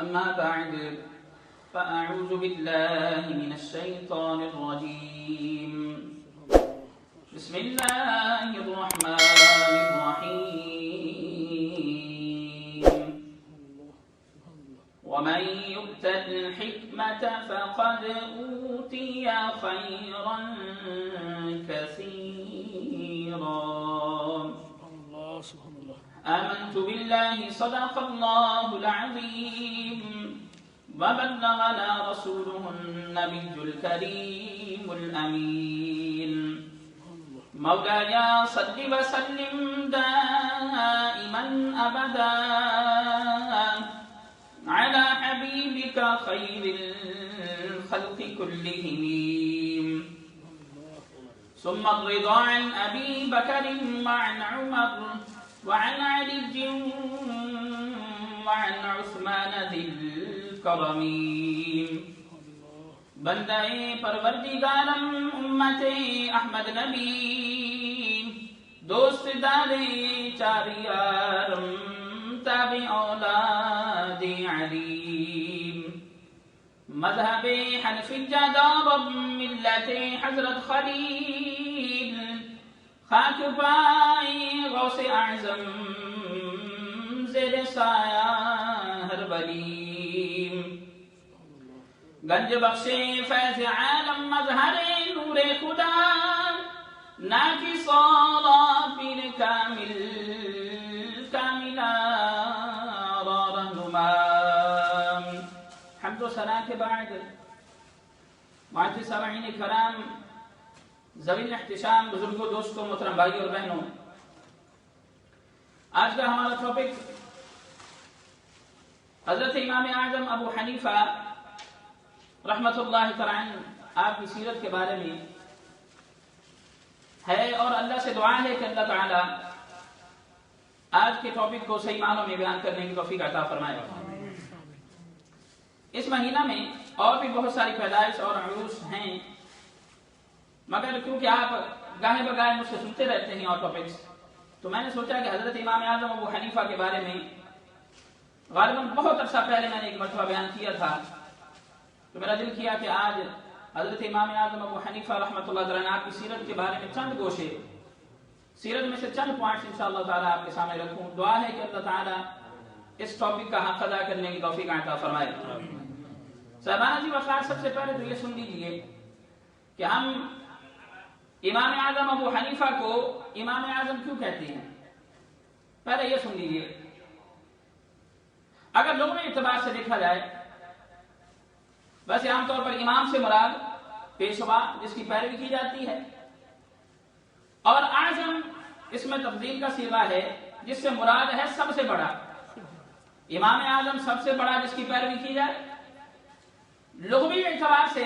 أما بعد فأعوذ بالله من الشيطان الرجيم بسم الله الرحمن الرحيم ومن يؤت الحكمة فقد أوتي خيرا كثيرا آمنت بالله صدق الله العظيم وبلغنا رسوله النبي الكريم الأمين مولاي صل وسلم دائما أبدا على حبيبك خير الخلق كلهم ثم الرضا عن أبي بكر وعن عمر وعن علي وعن عثمان ذي الكرم بندہ پروردگارم امت احمد نبی دوست دار چار یارم تابع اولاد علی مذہب حنفی جاداب ملت حضرت خلیل خاک پائی غوث اعظم زیر سایہ ہر ولی گنج بخش فیض عالم مظہر نور خدا ناکی صالا پیر کامل کاملہ را رہنما حمد و ثنا کے بعد معزز سامعین کرام ذوی الاحتشام بزرگوں دوستوں محترم بھائی اور بہنوں آج کا ہمارا ٹاپک حضرت امام اعظم ابو حنیفہ رحمت اللہ تعالی آپ کی سیرت کے بارے میں ہے اور اللہ سے دعا ہے کہ اللہ تعالی آج کے ٹاپک کو صحیح معنوں میں بیان کرنے کی توفیق عطا فرمائے۔ اس مہینہ میں اور بھی بہت ساری پیدائش اور عروس ہیں، مگر کیونکہ آپ گاہے بگاہے مجھ سے سنتے رہتے ہیں اور ٹاپکس، تو میں نے سوچا کہ حضرت امام اعظم ابو حنیفہ کے بارے میں غالباً بہت عرصہ پہلے میں نے ایک مرتبہ بیان کیا تھا، تو میرا دل کیا کہ آج حضرت امام اعظم ابو حنیفہ رحمۃ اللہ علیہ آپ کی سیرت کے بارے میں چند گوشے، سیرت میں سے چند پوائنٹس انشاءاللہ تعالی آپ کے سامنے رکھوں۔ دعا ہے کہ اللہ تعالی اس ٹاپک کا حق ادا کرنے کی توفیق عطا فرمائے۔ صاحبانہ جی وقار، سب سے پہلے تو یہ سن لیجیے کہ ہم امام اعظم ابو حنیفہ کو امام اعظم کیوں کہتے ہیں؟ پہلے یہ سن لیجیے، اگر لغوی اعتبار سے دیکھا جائے ویسے عام طور پر امام سے مراد پیشوا جس کی پیروی کی جاتی ہے، اور اعظم اس میں تفضیل کا صیغہ ہے جس سے مراد ہے سب سے بڑا۔ امام اعظم سب سے بڑا جس کی پیروی کی جائے، لغوی اعتبار سے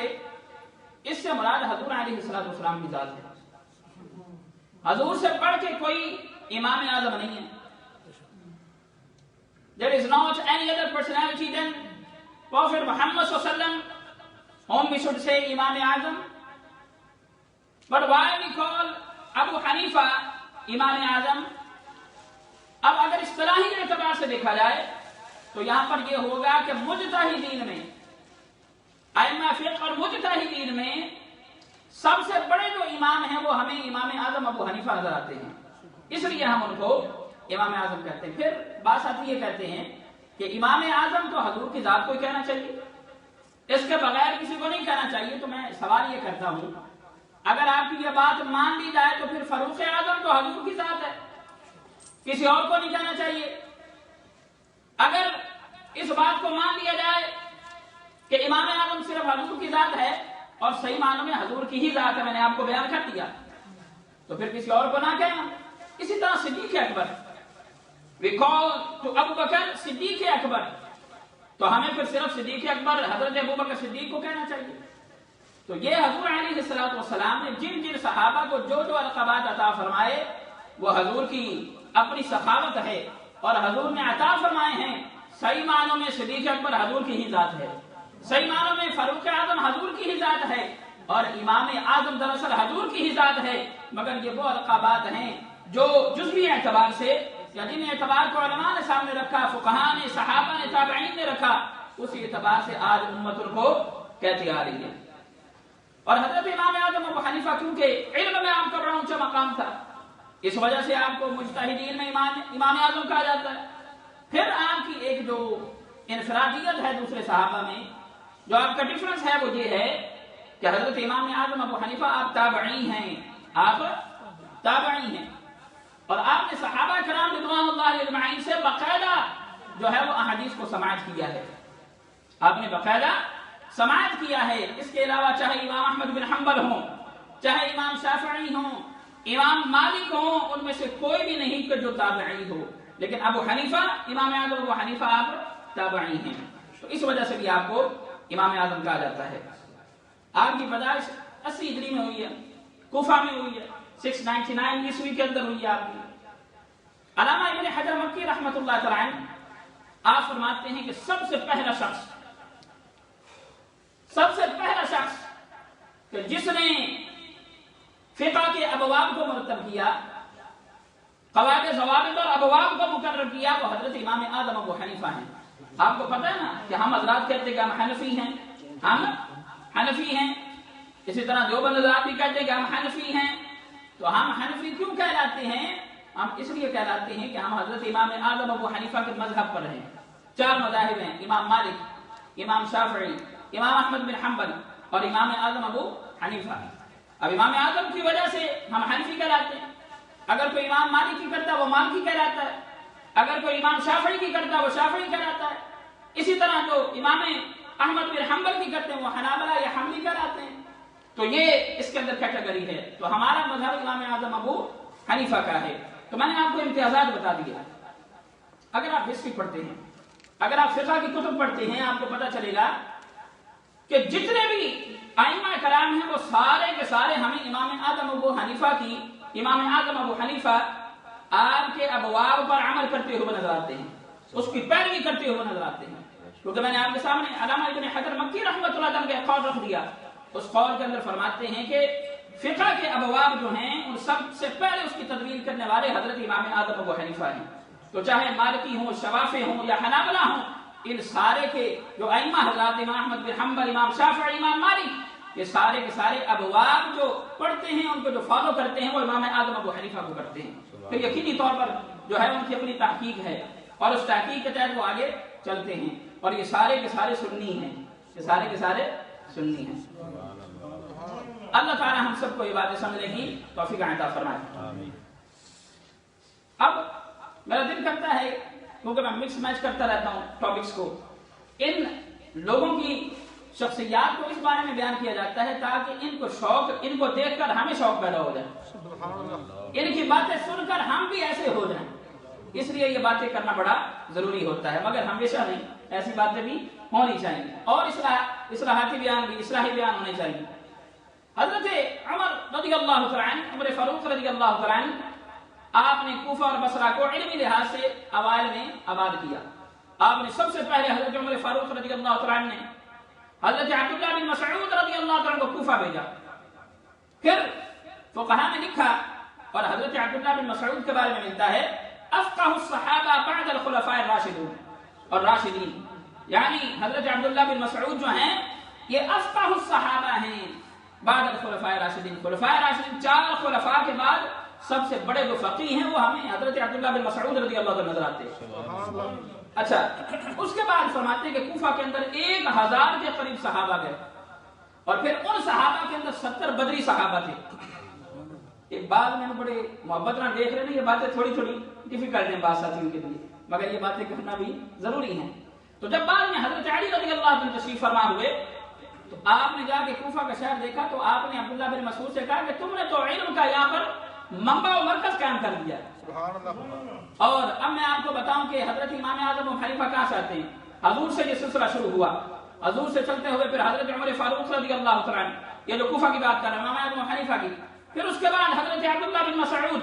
اس سے مراد حضور علیہ السلام کی ذات ہے۔ حضور سے بڑھ کے کوئی امام اعظم نہیں ہے۔ There is not any other personality than Prophet Muhammad sallallahu alaihi wasallam, whom we should say Imam Azam. But why we call Abu Hanifa Imam Azam? اب اگر اصطلاحی اعتبار سے دیکھا جائے تو یہاں پر یہ ہوگا کہ مجتہدین میں، ائمہ فقہ اور مجتہدین میں سب سے بڑے جو امام ہیں وہ ہمیں امام اعظم ابو حنیفہ نظر آتے ہیں، اس لیے ہم ان کو امام اعظم کہتے ہیں۔ پھر بات آتی یہ کہتے ہیں کہ امام اعظم تو حضور کی ذات کو ہی کہنا چاہیے، اس کے بغیر کسی کو نہیں کہنا چاہیے۔ تو میں سوال یہ کرتا ہوں، اگر آپ کی یہ بات مان لی جائے تو پھر فاروق اعظم تو حضور کی ذات ہے، کسی اور کو نہیں کہنا چاہیے۔ اگر اس بات کو مان لیا جائے کہ امام اعظم صرف حضور کی ذات ہے اور صحیح معنوں میں حضور کی ہی ذات ہے، میں نے آپ کو بیان کر دیا، تو پھر کسی اور کو نہ کہنا۔ اسی طرح صدیق اکبر، we call to ابو بکر صدیق اکبر، تو ہمیں پھر صرف صدیق اکبر حضرت ابو بکر صدیق کو کہنا چاہیے۔ تو یہ حضور علیہ السلام نے جن جن صحابہ کو جو جو القابات عطا فرمائے وہ حضور کی اپنی سخاوت ہے، اور حضور نے عطا فرمائے ہیں صحیح معنوں میں صدیق اکبر حضور کی ہی ذات ہے، صحیح معنوں میں فاروق اعظم حضور کی ہی ذات ہے، اور امام اعظم دراصل حضور کی ہی ذات ہے۔ مگر یہ وہ القابات ہیں جو جزوی اعتبار سے یا جن اعتبار کو علماء نے سامنے رکھا، فقہاء نے، صحابہ نے، تابعین نے رکھا، اسی اعتبار سے آج امت ان کو کہتی آ رہی ہے۔ اور حضرت امام اعظم ابو حنیفہ کیونکہ علم میں آپ کا بڑا اونچا مقام تھا، اس وجہ سے آپ کو مجتہدین میں امام اعظم کہا جاتا ہے۔ پھر آپ کی ایک جو انفرادیت ہے دوسرے صحابہ میں، جو آپ کا ڈفرنس ہے وہ یہ ہے کہ حضرت امام اعظم ابو حنیفہ آپ تابعی ہیں، آپ تابعی ہیں، اور آپ نے صحابہ کرام رضوان اللہ اجمعین سے باقاعدہ جو ہے وہ احادیث کو سماعت کیا ہے، آپ نے باقاعدہ سماعت کیا ہے۔ اس کے علاوہ چاہے امام احمد بن حنبل ہوں، چاہے امام شافعی ہوں، امام مالک ہوں، ان میں سے کوئی بھی نہیں کہ جو تابعی ہو، لیکن ابو حنیفہ امام اعظم ابو حنیفہ آپ تابعی ہیں، تو اس وجہ سے بھی آپ کو امام اعظم کہا جاتا ہے۔ آپ کی پیدائش 80 ہجری میں ہوئی ہے، کوفہ میں ہوئی ہے، 699 عیسوی کے اندر ہوئی ہے آپ کی۔ علامہ ابن حجر مکی رحمۃ اللہ تعالی آپ فرماتے ہیں کہ سب سے پہلا شخص کہ جس نے فقہ کے ابواب کو مرتب کیا، قواعد ضوابط اور ابواب کو مقرر کیا، وہ حضرت امام اعظم ابو حنیفہ ہیں۔ آپ کو پتہ ہے نا کہ ہم حضرات کہتے ہیں کہ ہم حنفی ہیں، اسی طرح دیوبند حضرات بھی کہتے ہیں کہ ہم حنفی ہیں۔ تو ہم حنفی کیوں کہلاتے ہیں؟ ہم اس لیے کہلاتے ہیں کہ ہم حضرت امام اعظم ابو حنیفہ کے مذہب پر ہیں۔ 4 مذاہب ہیں، امام مالک، امام شافعی، امام احمد بن حنبل اور امام اعظم ابو حنیفہ۔ اب امام اعظم کی وجہ سے ہم حنفی کہلاتے ہیں، اگر کوئی امام مالک کی کرتا ہے وہ مالکی کہلاتا ہے، اگر کوئی امام شافعی کی کرتا ہے وہ شافعی کہلاتا ہے، اسی طرح جو امام احمد بن حنبل کی کرتے ہیں وہ حنابلہ یا حنبلی کہلاتے ہیں۔ تو یہ اس کے اندر کیٹیگری ہے۔ تو ہمارا مذہب امام اعظم ابو حنیفہ کا ہے۔ تو میں نے آپ کو امتیازات بتا دیا۔ اگر آپ ہسٹری پڑھتے ہیں، اگر آپ فقہ کی کتب پڑھتے ہیں، آپ کو پتہ چلے گا کہ جتنے بھی ائمہ کرام ہیں وہ سارے کے سارے ہمیں امام اعظم ابو حنیفہ آپ کے ابواب پر عمل کرتے ہوئے نظر آتے ہیں، اس کی پیروی کرتے ہوئے نظر آتے ہیں۔ کیونکہ میں نے آپ کے سامنے علامہ ابن حجر مکی رحمۃ اللہ علیہ کا قول رکھ دیا، اس قول کے اندر فرماتے ہیں کہ فقہ کے ابواب جو ہیں ان سب سے پہلے اس کی تدوین کرنے والے حضرت امام اعظم ابو حنیفہ ہیں۔ تو چاہے مالکی ہوں، شوافی ہوں یا حنابلہ ہوں، ان سارے کے جو ائمہ حضرات امام احمد بن حنبل، امام شافعی، امام مالک، یہ سارے کے سارے ابواب جو پڑھتے ہیں، ان کو جو فالو کرتے ہیں وہ امام اعظم ابو حنیفہ کو کرتے ہیں۔ پھر یقینی طور پر جو ہے ان کی اپنی تحقیق ہے، اور اس تحقیق کے تحت وہ آگے چلتے ہیں، اور یہ سارے کے سارے سنی ہیں، یہ سارے کے سارے سنی ہیں۔ اللہ تعالی ہم سب کو یہ باتیں سمجھنے کی توفیق عطا فرمائے۔ اب میرا دل کرتا ہے، کیونکہ میں مکس میچ کرتا رہتا ہوں ٹاپکس کو، ان لوگوں کی شخصیات کو اس بارے میں بیان کیا جاتا ہے تاکہ ان کو دیکھ کر ہمیں شوق پیدا ہو جائے، ان کی باتیں سن کر ہم بھی ایسے ہو جائیں۔ اس لیے یہ باتیں کرنا بڑا ضروری ہوتا ہے، مگر ہمیشہ نہیں، ایسی باتیں بھی ہونی چاہیے، اور اصلاحاتی بیان بھی، اصلاحی بیان ہونے چاہیے۔ حضرت عمر رضی اللہ تعالی عنہ، عمر فاروق رضی اللہ تعالی عنہ، آپ نے کوفہ اور بصرہ کو علمی لحاظ سے اوائل میں آباد کیا۔ آپ نے سب سے پہلے حضرت عمر فاروق رضی اللہ تعالی عنہ نے حضرت عبداللہ بن مسعود رضی اللہ تعالی عنہ کو کوفہ بھیجا۔ پھر فقہاء نے لکھا، اور حضرت عبداللہ بن مسعود کے بارے میں ملتا ہے، افقہ الصحابہ بعد الخلفاء الراشدون اور راشدین، یعنی حضرت عبداللہ بن مسعود جو ہیں یہ افقہ الصحابہ ہیں بعد الخلفاء الراشدین۔ خلفاء راشدین 4 خلفاء کے بعد سب سے بڑے جو فقیہ ہیں وہ ہمیں حضرت عبداللہ بن مسعود رضی اللہ عنہ نظر آتے ہیں۔ اچھا، اس کے بعد فرماتے ہیں کہ کوفہ کے اندر 1000 کے قریب صحابہ گئے، اور پھر ان صحابہ کے اندر 70 بدری صحابہ تھے۔ ایک بات میں بڑے محبت نہ دیکھ رہے ہیں، یہ باتیں تھوڑی ڈیفیکلٹ ہیں بعض ساتھیوں کے لیے، مگر یہ باتیں کرنا بھی ضروری ہیں۔ تو جب بعد میں حضرت علی رضی اللہ عنہ تشریف فرما ہوئے تو آپ نے جا کے کوفہ کا شہر دیکھا، تو آپ نے عبداللہ بن مسعود سے کہا کہ تم نے تو علم کا یہاں پر منبع و مرکز قائم کر دیا۔ اور اب میں آپ کو بتاؤں کہ حضرت امام اعظم ابو حنیفہ کہاں سے آتے ہیں؟ حضور سے یہ سلسلہ شروع ہوا، حضور سے چلتے ہوئے پھر حضرت عمر فاروق رضی اللہ تعالی عنہ، یہ جو کوفہ کی بات کر رہے ہیں امام اعظم ابو حنیفہ کی، پھر اس کے بعد حضرت عبداللہ بن مسعود،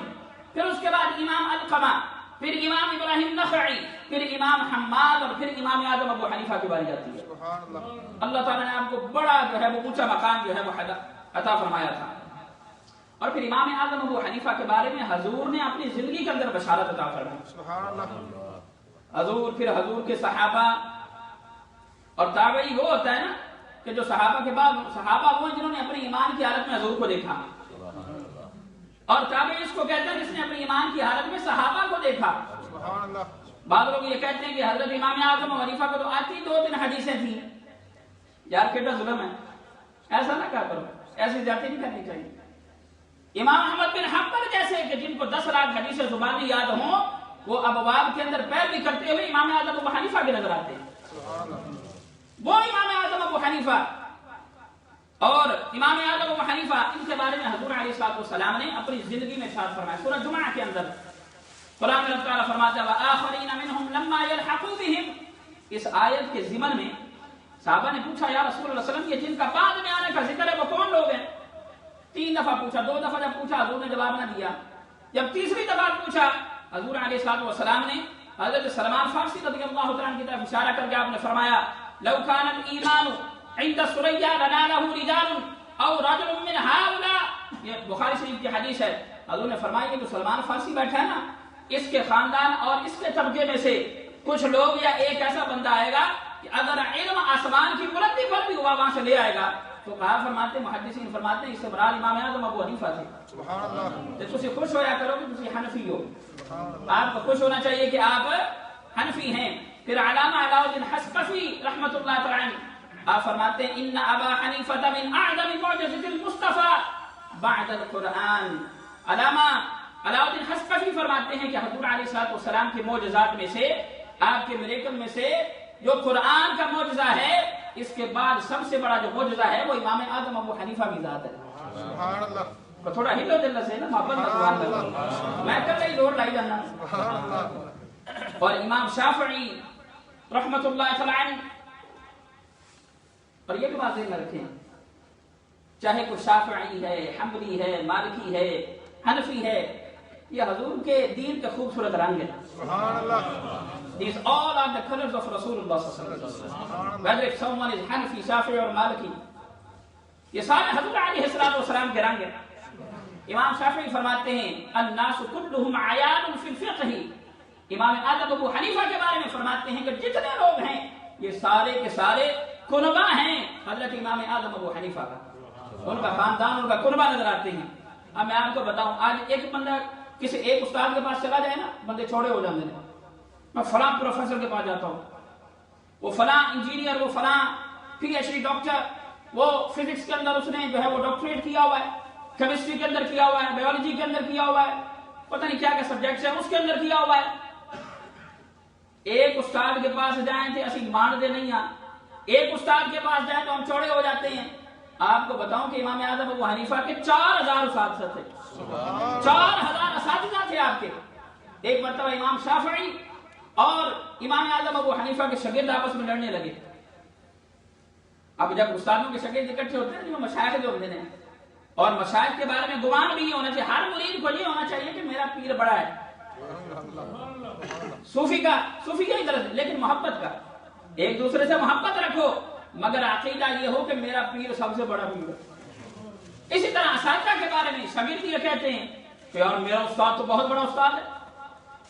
پھر اس کے بعد امام القمہ، پھر امام ابراہیم نخعی، پھر امام حماد، اور پھر امام اعظم ابو حنیفہ کی باری جاتی ہے۔ اللہ تعالیٰ نے آپ کو بڑا جو ہے وہ اونچا مقام جو ہے وہ عطا فرمایا تھا۔ اور پھر امام اعظم ابو حنیفہ کے بارے میں حضور نے اپنی زندگی کے اندر بشارت عطا فرمائی۔ حضور کے صحابہ اور تابعی وہ ہوتا ہے نا کہ جو صحابہ کے بعد صحابہ وہ جنہوں نے اپنے ایمان کی حالت میں حضور کو دیکھا، اور تابعی اس کو کہتے ہیں جس نے اپنے ایمان کی حالت میں صحابہ کو دیکھا۔ بعض لوگ یہ کہتے ہیں کہ حضرت امام اعظم ابو حنیفہ کو تو آتی 2-3 حدیثیں تھیں، یار کتنا ظلم ہے، ایسا نہ کیا کرو، ایسی زیادتی نہیں کرنی چاہیے۔ امام احمد بن حنبل جیسے کہ جن کو 10 لاکھ حدیثیں زبانی یاد ہوں، وہ ابواب کے اندر پیروی کرتے ہوئے امام اعظم ابو حنیفہ کے نظر آتے ہیں۔ وہ امام اعظم ابو حنیفہ اور امام اعظم ابو حنیفہ، ان کے بارے میں حضور علیہ الصلوۃ والسلام نے اپنی زندگی میں ارشاد فرمایا۔ سورہ جمعہ کے اندر قرآن میں اللہ تعالیٰ فرماتا ہے وآخرین منہم لما یلحقوا بہم، اس آیت کے ضمن میں صحابہ نے پوچھا یا رسول اللہ صلی اللہ علیہ وسلم یہ جن کا بعد میں آنے کا ذکر ہے وہ کون لوگ ہیں؟ 3 دفعہ پوچھا، 2 دفعہ جب پوچھا حضور نے جواب نہ دیا، جب تیسری دفعہ پوچھا حضور علیہ الصلوۃ والسلام نے حضرت سلمان فارسی رضی اللہ تعالیٰ عنہ کی طرف اشارہ کر کے آپ نے فرمایا لو كان الایمان عند ثریا لناله رجال او رجل من هؤلاء، یہ بخاری شریف کی حدیث ہے۔ حضور نے فرمایا کہ جو سلمان فارسی بیٹھا ہے نا، اس کے خاندان اور اس کے طبقے میں سے کچھ لوگ یا ایک ایسا بندہ آئے گا کہ اگر علم آسمان کی بلندی پر بھی ہوا وہاں سے لے آئے گا، تو کہا فرماتے محدثین فرماتے ہیں اس سے مراد امام اعظم ابو حنیفہ تھے۔ سبحان اللہ۔ تسی خوش ہویا کرو کہ تسی حنفی ہو، آپ کو خوش ہونا چاہیے کہ آپ حنفی ہیں۔ پھر علامہ علاؤدین حسقفی رحمۃ اللہ تعالی عنہ آپ فرماتے ہیں ان ابا حنیفہ من اعظم معجزۃ المصطفى بعد القرآن۔ علامہ علاؤدین حسقفی فرماتے ہیں کہ حضور علیہ الصلوۃ والسلام کے معجزات میں سے، آپ کے میریکل میں سے جو قرآن کا معجزہ ہے، اس کے بعد سب سے بڑا جو معجزہ ہے وہ امام اعظم ابو حنیفہ کی ذات ہے۔ سبحان اللہ۔ تھوڑا ہلو دل سے نا محبت مت، میں کر رہی روڈ لائی جانا۔ اور امام شافعی رحمۃ اللہ تعالی عنہ، اور یہ بھی بات ذہن میں رکھیں، چاہے کوئی شافعی ہے، حنبلی ہے، مالکی ہے، حنفی ہے، یہ حضور کے دین کے خوبصورت رنگ ہے۔ سبحان اللہ۔ These all are the colors of Rasulullah sallallahu alaihi wasallam. Whether if someone is Hanafi, Shafi'i or Maliki, یہ سارے حضور علیہ السلام کے رنگ ہیں۔ امام شافعی فرماتے ہیں الناس كلهم عيان في الفقه، امام اعظم ابو حنیفہ کے بارے میں فرماتے ہیں کہ جتنے لوگ ہیں یہ سارے کے سارے کنبہ ہیں حضرت امام اعظم ابو حنیفہ کا، ان کا خاندان، ان کا کنبہ نظر آتے ہیں۔ اب میں آپ کو بتاؤں، آج ایک بندہ کسی ایک استاد کے پاس چلا جائے نا، بندے چھوڑے ہو جاتے ہیں۔ میں فلاں پروفیسر کے پاس جاتا ہوں، وہ فلاں انجینئر، وہ فلاں پی ایچ ڈی ڈاکٹر، وہ فزکس کے اندر اس نے جو ہے وہ ڈاکٹریٹ کیا ہوا ہے، کیمسٹری کے اندر کیا ہوا ہے، بایولوجی کے اندر کیا ہوا ہے، پتہ نہیں کیا کیا سبجیکٹس ہیں اس کے اندر کیا ہوا ہے۔ ایک استاد کے پاس جائیں تھے اسی مان دے نہیں ہاں، ایک استاد کے پاس جائیں تو ہم چھوڑے ہو جاتے ہیں۔ آپ کو بتاؤں کہ امام اعظم ابو حنیفہ کے 4000 اساتذہ تھے، 4000 اساتذہ تھے آپ کے۔ ایک مرتبہ امام شافعی اور امام اعظم ابو حنیفہ کے شاگرد آپس میں لڑنے لگے۔ اب جب استادوں کے شاگرد اکٹھے ہوتے ہیں جو مشائخ جو ہوتے ہیں، اور مشائخ کے بارے میں گمان بھی یہ ہونا چاہیے، ہر مرید کو یہ ہونا چاہیے کہ میرا پیر بڑا ہے، صوفی کی طرح سے، لیکن محبت کا، ایک دوسرے سے محبت رکھو، مگر عقیدہ یہ ہو کہ میرا پیر سب سے بڑا پیر ہے۔ اسی طرح اساتذہ کے بارے میں شاگرد یہ کہتے ہیں کہ یار میرا استاد تو بہت بڑا استاد ہے۔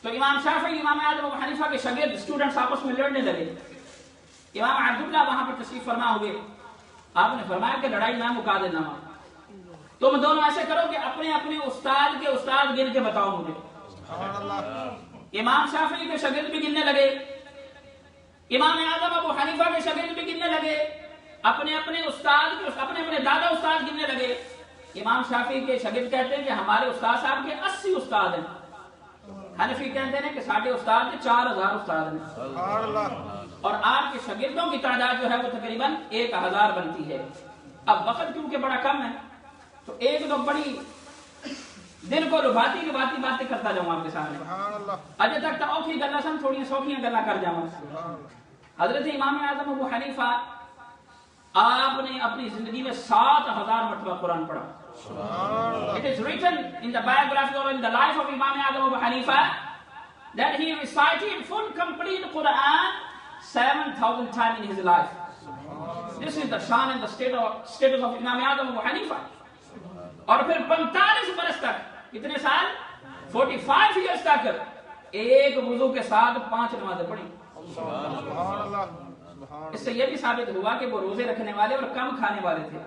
تو امام شافعی، امام اعظم ابو حنیفہ کے شاگرد اسٹوڈنٹس آپس میں لڑنے لگے۔ امام عبداللہ وہاں پر تشریف فرما ہوئے، آپ نے فرمایا کہ لڑائی میں مکا دینا ہوں، تم دونوں ایسے کرو کہ اپنے اپنے استاد کے استاد گن کے بتاؤ مجھے۔ امام شافعی کے شاگرد بھی گننے لگے، امام اعظم ابو حنیفہ کے شاگرد بھی گننے لگے، اپنے اپنے استاد کے اپنے اپنے دادا استاد گننے لگے۔ امام شافعی کے شاگرد کہتے ہیں کہ ہمارے استاد صاحب کے 80 استاد ہیں، حنفی کہتے ہیں کہ ساڈے استاد کے 4000 استاد ہیں، اور آپ کے شاگردوں کی تعداد جو ہے وہ تقریباً 1000 بنتی ہے۔ اب وقت کیونکہ بڑا کم ہے تو ایک دو بڑی دل کو لبھاتی باتیں کرتا جاؤں آپ کے سامنے، اجے تک تو اوکھی گلا سن تھوڑی سوکھیاں گلا کر جاؤں۔ حضرت امام اعظم ابو حنیفہ آپ نے اپنی زندگی میں 7000 مرتبہ قرآن پڑھا۔ It is written in the biography or in the life of Imam Azam Abu Hanifa that he recited full complete Quran 7000 times in his life. This is the shan and the status of Imam Azam Abu Hanifa. اور پھر 45 برس تک، کتنے سال؟ 45 years تک ایک وضو کے ساتھ 5 نمازیں پڑھی۔ اس سے یہ بھی ثابت ہوا کہ وہ روزے رکھنے والے اور کم کھانے والے تھے.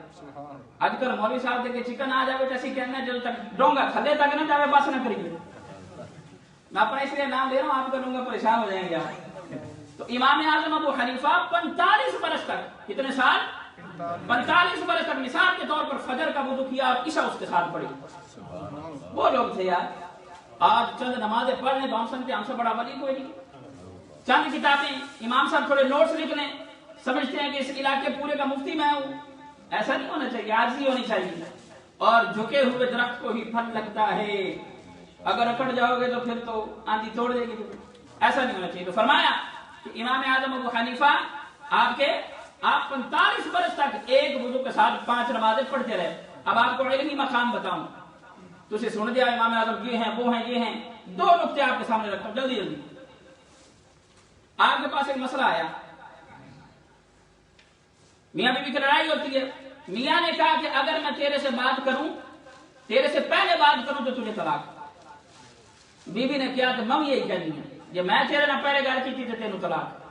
آج کل مولوی صاحب دیکھے چکن آ جائے جیسی کہنا جب تک ڈونگا کھلے تک نہ جاوے بس نہ کریے. میں اپنا اس لیے نام لے رہا ہوں, آپ کا ڈونگا پریشان ہو جائیں گے آپ. تو امام اعظم ابو حنیفہ 45 برس تک, کتنے سال؟ 45 برس تک مثال کے طور پر فجر کا وضو کیا اور عشاء اس کے ساتھ پڑھی. وہ لوگ تھے یار. آج چند نمازیں پڑھ لیں تو ہم سمجھتے ہیں ہم سے بڑا ولی کوئی نہیں. چند کتابیں امام صاحب تھوڑے نوٹس لکھ لیں, سمجھتے ہیں کہ اس علاقے پورے کا مفتی میں ہوں. ایسا نہیں ہونا چاہیے, عاجزی ہونی چاہیے. اور جھکے ہوئے درخت کو ہی پھل لگتا ہے, اگر اکڑ جاؤ گے تو پھر تو آندھی توڑ دے گی. ایسا نہیں ہونا چاہیے. تو فرمایا کہ امام اعظم ابو حنیفہ آپ 45 برس تک ایک وضو کے ساتھ 5 نمازیں پڑھتے رہے. اب آپ کو علمی مقام بتاؤں تو اسے سن دیا امام اعظم یہ ہیں وہ ہیں یہ ہیں. 2 نقطے آپ کے سامنے رکھتا ہوں جلدی جلدی. آپ کے پاس ایک مسئلہ آیا, میاں بیوی کی لڑائی ہوتی ہے. میاں نے کہا کہ اگر میں تیرے سے بات کروں, تیرے سے پہلے بات کروں تو تجھے طلاق. بیوی نے کیا تو میں یہی کہنی ہے یہ میں تیرے نہ پہلے گال کی تھی تو تینوں طلاق.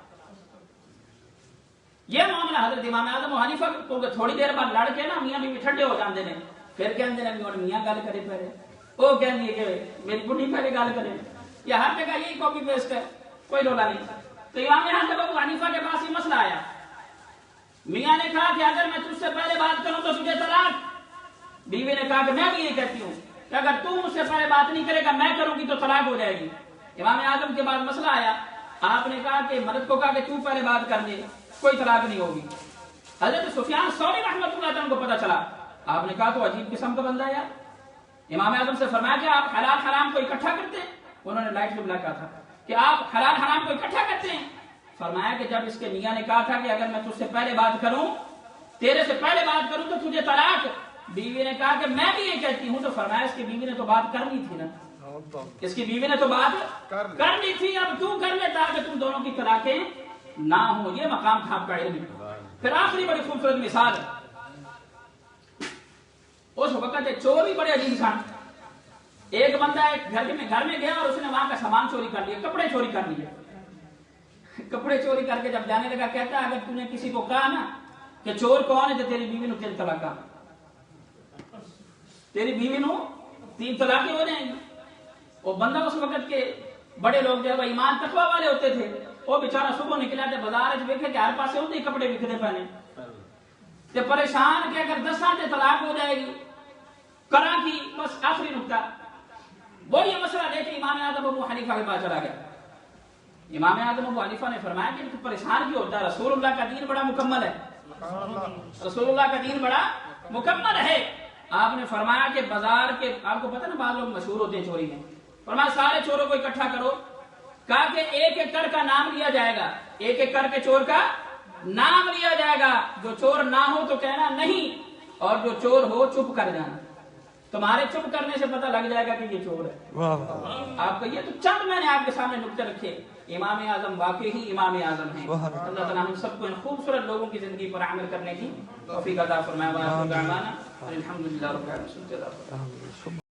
یہ معاملہ حضرت امام اعظم حنیفہ کو تھوڑی دیر بعد لڑ کے نا میاں بیوی ٹھنڈے ہو جاندے نے. پھر کہندے نے میاں گل کرے پہلے, وہ کہندی ہے کہ میری بڈھی پہلے گل کرے. یہ ہر جگہ یہی کاپی پیسٹ ہے, کوئی رولا نہیں. تو امام اعظم ابو حنیفہ کے پاس یہ مسئلہ آیا. میاں نے کہا کہ اگر میں تجھ سے پہلے بات کروں تو تجھے طلاق. بیوی نے کہا کہ میں بھی یہ کہتی ہوں کہ اگر تو مجھ سے پہلے بات نہیں کرے گا میں کروں گی تو طلاق ہو جائے گی. امام اعظم کے بعد مسئلہ آیا. آپ نے کہا کہ مرد کو کہا کہ تو پہلے بات کر دے, کوئی طلاق نہیں ہوگی. حضرت سفیان ثوری رحمۃ اللہ تعالیٰ کو پتہ چلا. آپ نے کہا تو عجیب قسم کا بندہ ہے. امام اعظم سے فرمایا کہ آپ حلال حرام کو اکٹھا کرتے ہیں. انہوں نے لائٹ جملہ کہا تھا کہ آپ حلال حرام کو اکٹھا کرتے ہیں. فرمایا کہ جب اس کے میاں نے کہا تھا کہ اگر میں تجھ سے پہلے بات کروں, تیرے سے پہلے بات کروں تو تجھے طلاق, بیوی نے کہا کہ میں بھی یہ کہتی ہوں. تو فرمایا اس کی بیوی نے تو بات کرنی تھی نا, اس کی بیوی نے تو بات کرنی تھی. اب تو کر لے تاکہ تم دونوں کی طلاقیں نہ ہوں. یہ مقام تھا آپ کا علم. پھر آخری بڑی خوبصورت مثال, اس وقت ایک چور بھی بڑے عجیب تھا. ایک بندہ ایک گھر میں گیا اور اس نے وہاں کا سامان چوری کر لیا, کپڑے چوری کر لیے. کپڑے چوری کر کے جب جانے لگا کہتا ہے اگر تم نے کسی کو کہا نا کہ چور کون ہے تو تیری بیوی نو 3 طلاق, تیری بیوی نو 3 طلاقیں ہو جائیں گی. وہ بندہ اس وقت کے بڑے لوگ جو ہے ایمان تقوی والے ہوتے تھے, وہ بیچارہ صبح نکلا تھے بازار دیکھے کہ ہر پاسے ہوتے ہی کپڑے بکھرے پہنے تے پریشان کہ اگر 10 سے طلاق ہو جائے گی کرا کی. بس آخری نقطہ وہ یہ مسئلہ لے کے امام اعظم ابو حنیفہ کے پاس چلا گیا. امام اعظم ابو حنیفہ نے فرمایا کہ تو پریشان کیوں ہوتا ہے, رسول اللہ کا دین بڑا مکمل ہے, رسول اللہ کا دین بڑا مکمل ہے. آپ نے فرمایا کہ بازار کے, آپ کو پتہ نا بعض لوگ مشہور ہوتے ہیں چوری میں, فرمایا سارے چوروں کو اکٹھا کرو. کہا کہ ایک ایک کر کا نام لیا جائے گا, ایک ایک کر کے چور کا نام لیا جائے گا. جو چور نہ ہو تو کہنا نہیں, اور جو چور ہو چپ کر جانا. تمہارے چپ کرنے سے پتہ لگ جائے گا کہ یہ چور ہے. آپ کو یہ تو چند میں نے آپ کے سامنے نقطے رکھے. امام اعظم واقعی ہی امام اعظم ہیں. اللہ تعالیٰ ہم سب کو ان خوبصورت لوگوں کی زندگی پر عمل کرنے کی توفیق عطا فرمائے. الحمدللہ رب العالمین.